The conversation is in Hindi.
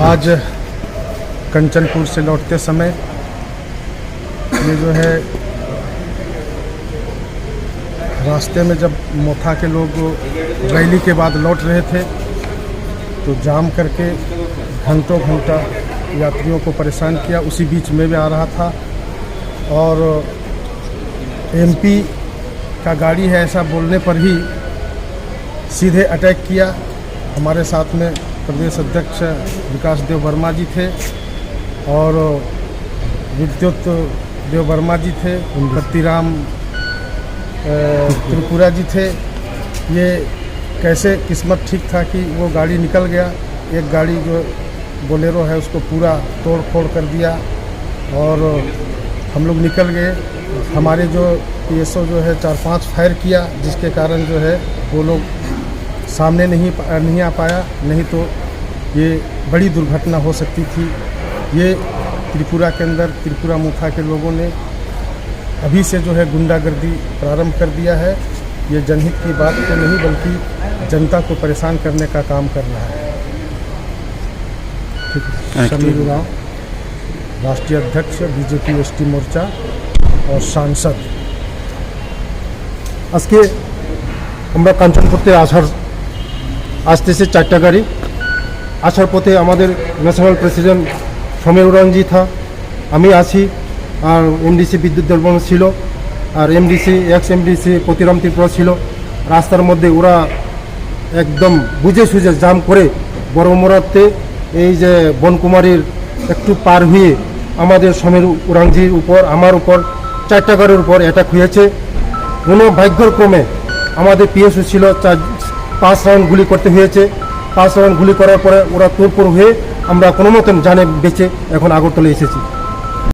आज कंचनपुर से लौटते समय ये जो है रास्ते में जब मोथा के लोग रैली के बाद लौट रहे थे तो जाम करके घंटों घंटा यात्रियों को परेशान किया। उसी बीच में भी आ रहा था और एमपी का गाड़ी है ऐसा बोलने पर ही सीधे अटैक किया। हमारे साथ में प्रदेश अध्यक्ष विकास देव वर्मा जी थे और विद्युत देव वर्मा जी थे, कत्तीराम त्रिपुरा जी थे। ये कैसे किस्मत ठीक था कि वो गाड़ी निकल गया। एक गाड़ी जो बोलेरो है उसको पूरा तोड़ फोड़ कर दिया और हम लोग निकल गए। हमारे जो पीएसओ जो है 4-5 फायर किया, जिसके कारण जो है वो लोग सामने नहीं आ पाया, नहीं तो ये बड़ी दुर्घटना हो सकती थी। ये त्रिपुरा के अंदर त्रिपुरा मुथा के लोगों ने अभी से जो है गुंडागर्दी प्रारंभ कर दिया है। ये जनहित की बात तो नहीं बल्कि जनता को परेशान करने का काम कर रहा है। समीर उरांव, राष्ट्रीय अध्यक्ष बीजेपी एसटी मोर्चा और सांसद। আজকে আমরা কাঞ্চনপুরতে আসতেছে 4টা গাড়ি। আসার পথে আমাদের ন্যাশনাল প্রেসিডেন্ট সমীর উরানজি থা, আমি আছি আর এমডিসি বিদ্যুৎ দেববর্মা ছিল আর এমডিসি এক্স এমডিসি কতিরাম ত্রিপুরা ছিল। রাস্তার মধ্যে ওরা একদম বুঝে সুঝে জাম করে বড় মোড়াতে এই যে বনকুমারীর একটু পার হয়ে আমাদের সমীর উরানজির উপর আমার উপর 4টা গাড়ির উপর অ্যাটাক হয়েছে। কোনো ভাগ্যক্রমে আমাদের পিএসও ছিল 5 রাউন্ড গুলি করতে হয়েছে। 5 রাউন্ড গুলি করার পরে ওরা তোড়ফোড় হয়ে আমরা কোনো মতন জানে বেঁচে এখন আগরতলা এসেছি।